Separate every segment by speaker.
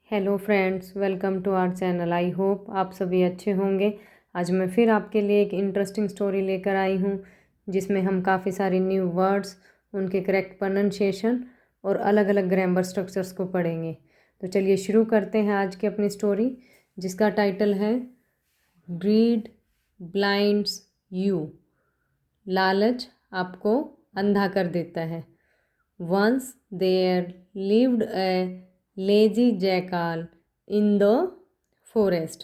Speaker 1: Hello friends, welcome to our channel. I hope आप सभी अच्छे होंगे। आज मैं फिर आपके लिए एक इंटरेस्टिंग स्टोरी लेकर आई हूँ जिसमें हम काफ़ी सारे न्यू वर्ड्स, उनके करेक्ट प्रोनाउंसिएशन और अलग अलग ग्रामर स्ट्रक्चर्स को पढ़ेंगे। तो चलिए शुरू करते हैं आज की अपनी स्टोरी, जिसका टाइटल है ग्रीड ब्लाइंड्स यू। लालच आपको अंधा कर देता है। Once there lived a lazy jackal in the forest.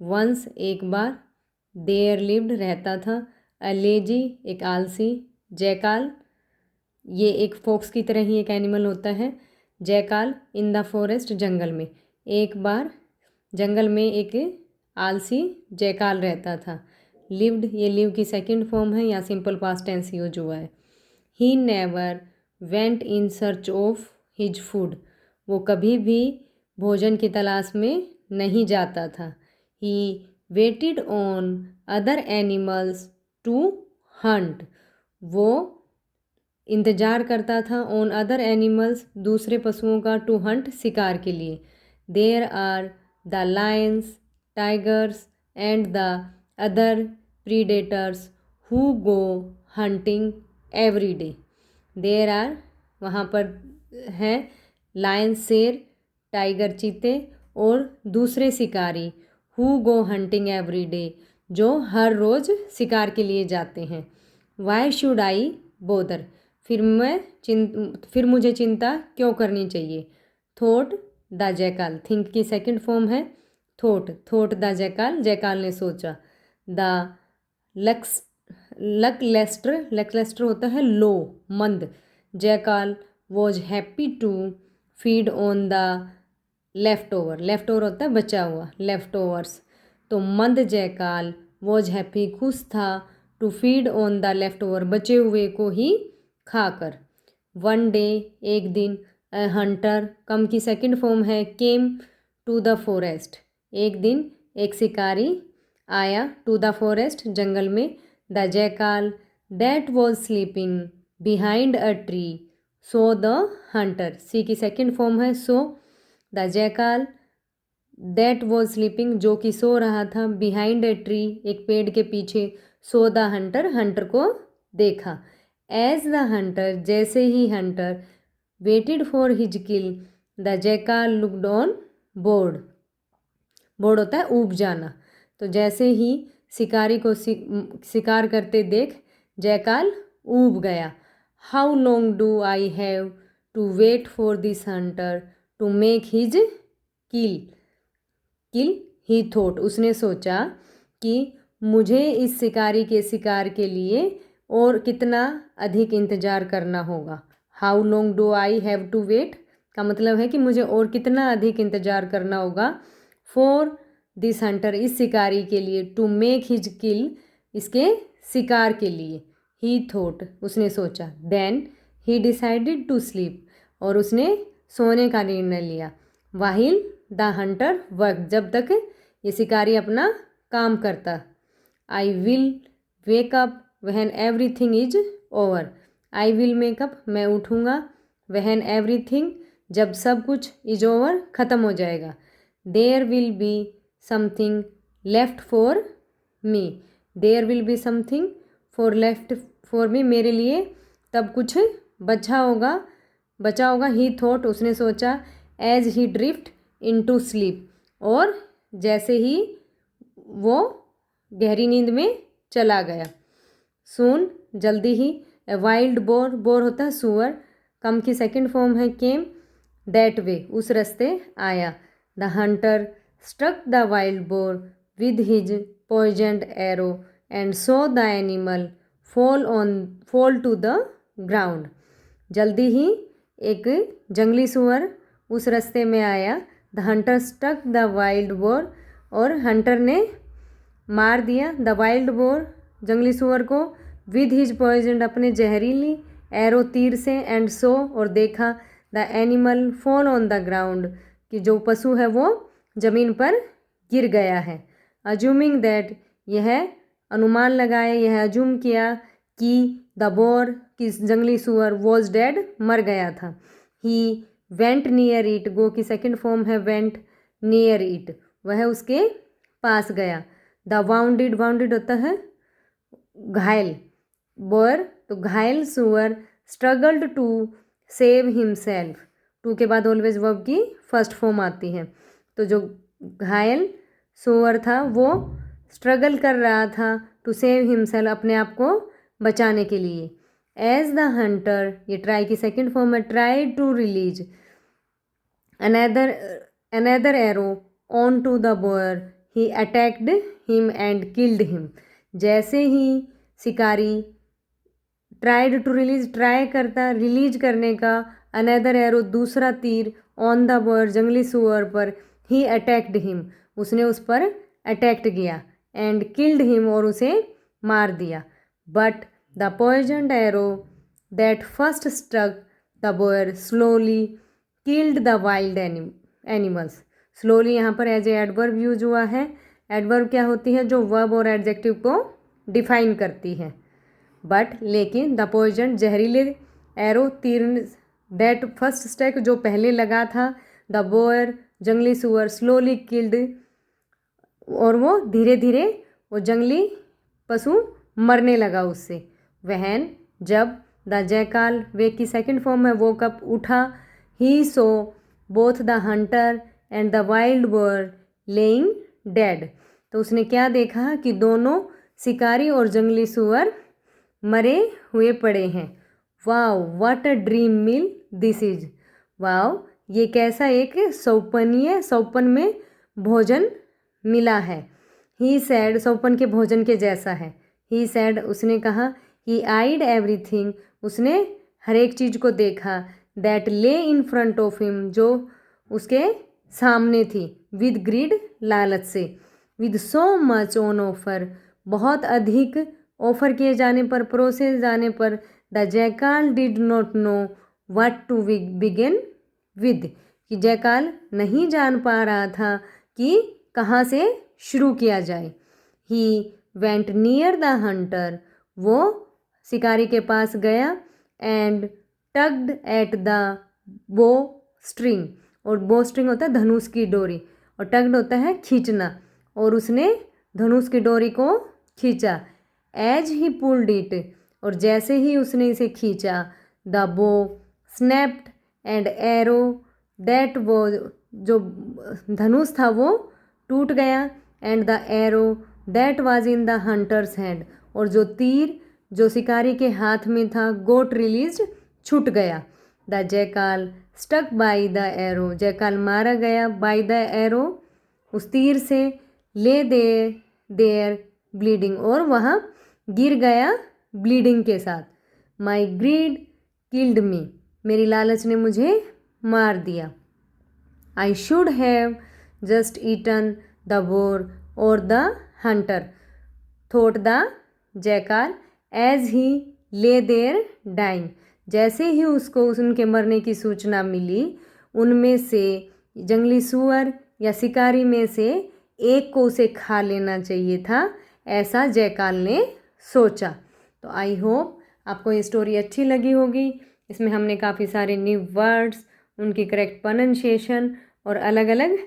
Speaker 1: Once एक बार, देयर लिव्ड रहता था, अ लेजी एक आलसी, जैकाल ये एक फॉक्स की तरह ही एक एनिमल होता है। जैकाल इन द फॉरेस्ट जंगल में। एक बार जंगल में एक आलसी जैकाल रहता था। लिव्ड ये लिव की सेकंड फॉर्म है, या सिंपल पास्ट टेंस यूज हुआ है। He never went in search of his food. वो कभी भी भोजन की तलाश में नहीं जाता था। He waited on other animals to hunt. वो इंतज़ार करता था ऑन अदर एनिमल्स दूसरे पशुओं का, टू हंट शिकार के लिए। There are the lions, tigers and the other predators who go hunting every day. There are वहाँ पर हैं लायन शेर, टाइगर चीते और दूसरे शिकारी, who go hunting every day जो हर रोज़ शिकार के लिए जाते हैं। वाई शुड आई बोदर, फिर मुझे चिंता क्यों करनी चाहिए। थॉट द जैकाल, थिंक की सेकंड फॉर्म है थॉट द जैकाल, जैकाल ने सोचा। द लकलेस्टर होता है लो, मंद। Jackal was happy to feed on the left over होता है बचा हुआ, लेफ्ट ओवर्स। तो मंद जैकाल वॉज हैप्पी खुश था, to feed on the left over बचे हुए को ही खाकर। वन डे एक दिन, अ हंटर कम की सेकंड फॉर्म है केम टू द फॉरेस्ट। एक दिन एक शिकारी आया, टू द फॉरेस्ट जंगल में। The jackal that was sleeping behind a tree so the hunter, see की सेकंड फॉर्म है saw. The jackal that was sleeping जो कि सो रहा था, बिहाइंड ए ट्री एक पेड़ के पीछे, सो द हंटर हंटर को देखा। एज द हंटर जैसे ही hunter waited for his kill, the jackal looked on bored. Bored होता है ऊब जाना। तो जैसे ही शिकारी को शिकार करते देख जैकाल ऊब गया। How long do I have to wait for this hunter to make his kill he thought, उसने सोचा कि मुझे इस शिकारी के शिकार के लिए और कितना अधिक इंतज़ार करना होगा। How long do I have to wait का मतलब है कि मुझे और कितना अधिक इंतज़ार करना होगा। फॉर दिस हंटर इस शिकारी के लिए, टू मेक हिज किल इसके शिकार के लिए। ही थॉट उसने सोचा। Then he decided to sleep और उसने सोने का निर्णय लिया। वाहिल द हंटर वर्क जब तक ये शिकारी अपना काम करता। I will wake up when everything is over. I will makeup मैं उठूँगा, व्हेन एवरीथिंग जब सब कुछ इज ओवर ख़त्म हो जाएगा। There will be something left for me. There will be something for left for me मेरे लिए तब कुछ बचा होगा। ही थॉट उसने सोचा। As he drift into sleep और जैसे ही वो गहरी नींद में चला गया। सून जल्दी ही, ए वाइल्ड बोर होता है सुअर, कम की सेकंड फॉर्म है केम, दैट वे उस रास्ते आया। The hunter struck the wild boar with his poisoned arrow and so the animal fall to the ground. जल्दी ही एक जंगली सुअर उस रास्ते में आया। The hunter struck the wild boar और हंटर ने मार दिया द वाइल्ड बोर जंगली सुअर को, विद हिज पॉइजन अपने जहरीली एरो तीर से, एंड सो और देखा, the animal fall on the ground कि जो पशु है वो जमीन पर गिर गया है। अज्यूमिंग दैट यह अनुमान लगाए, यह अज्यूम किया कि द बोर कि जंगली सुअर वॉज डेड मर गया था। ही वेंट नियर इट, गो की सेकंड फॉर्म है वेंट नियर इट, वह उसके पास गया। द वाउंडेड, वाउंडेड होता है घायल, बोर तो घायल सुअर struggled to save himself, to के बाद ऑलवेज वर्ब की फर्स्ट फॉर्म आती है। तो जो घायल सुअर था वो स्ट्रगल कर रहा था टू सेव हिमसेल्फ, अपने आप को बचाने के लिए। एज द हंटर, ये ट्राई की सेकंड फॉर्म है, try to release another arrow on to the boar, he attacked him and killed him. जैसे ही शिकारी ट्राइड टू रिलीज, ट्राई करता रिलीज करने का, अनदर एरो दूसरा तीर, ऑन द बोअर जंगली सुअर पर, ही अटैक्ड हिम उसने उस पर अटैक्ट किया, एंड किल्ड हिम और उसे मार दिया। But the poisoned arrow that first struck the boar slowly killed the wild animals. Slowly यहाँ पर एज ए एडवर्ब यूज हुआ है। एडवर्ब क्या होती है? जो वर्ब और एडजेक्टिव को डिफाइन करती है। बट लेकिन द पॉइजन जहरीले एरो तीर दैट फर्स्ट स्ट्राइक जो पहले लगा था, द बोअर जंगली सुअर स्लोली किल्ड, और वो धीरे धीरे वो जंगली पशु मरने लगा उससे। वहन जब द जैकाल, वे की सेकंड फॉर्म है, वो कब उठा, he saw both the hunter and the wild boar lying dead, तो उसने क्या देखा कि दोनों शिकारी और जंगली सुअर मरे हुए पड़े हैं। Wow what a dream meal this is, wow ये कैसा एक सौपन में भोजन मिला है। ही सैड, सौपन के भोजन के जैसा है। ही सैड, उसने कहा। ही आइड एवरीथिंग, उसने हर एक चीज़ को देखा। दैट ले इन फ्रंट ऑफ हिम, जो उसके सामने थी। विद ग्रीड, लालच से। With so much on offer, बहुत अधिक ऑफर किए जाने पर, परोसे जाने पर। The jackal did not know what to begin with, कि जैकाल नहीं जान पा रहा था कि कहाँ से शुरू किया जाए। He went near the Hunter, वो शिकारी के पास गया। एंड टग्ड एट द बो स्ट्रिंग, और बो स्ट्रिंग होता है धनुष की डोरी, और टग्ड होता है खींचना, और उसने धनुष की डोरी को खींचा। एज ही पुल्ड इट, और जैसे ही उसने इसे खींचा, द बो स्नैप्ड एंड एरो दैट वो, जो धनुष था वो टूट गया। And the arrow that was in the hunters hand, और जो तीर जो शिकारी के हाथ में था, गोट रिलीज, छूट गया। The jackal stuck by the arrow, jackal मारा गया, बाई द एरो उस तीर से, ले देयर ब्लीडिंग, और वहाँ गिर गया ब्लीडिंग के साथ। माई ग्रीड किल्ड मी, मेरी लालच ने मुझे मार दिया। I should have just eaten the boar और the hunter, thought the jackal as he lay there dying, जैसे ही उसको उनके मरने की सूचना मिली, उनमें से जंगली सुअर या शिकारी में से एक को उसे खा लेना चाहिए था, ऐसा जैकाल ने सोचा। तो आई होप आपको ये स्टोरी अच्छी लगी होगी। इसमें हमने काफ़ी सारे न्यू वर्ड्स, उनकी करेक्ट प्रोनाउंसिएशन और अलग अलग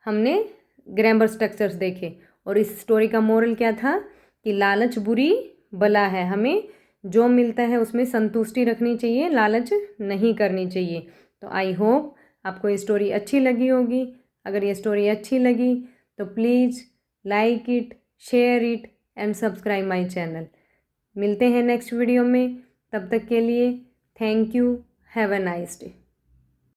Speaker 1: हमने ग्रामर स्ट्रक्चर्स देखे। और इस स्टोरी का मोरल क्या था कि लालच बुरी बला है, हमें जो मिलता है उसमें संतुष्टि रखनी चाहिए, लालच नहीं करनी चाहिए। तो आई होप आपको ये स्टोरी अच्छी लगी होगी। अगर ये स्टोरी अच्छी लगी तो please like it, share it and subscribe my channel. मिलते हैं नेक्स्ट वीडियो में, तब तक के लिए thank you, have a nice day.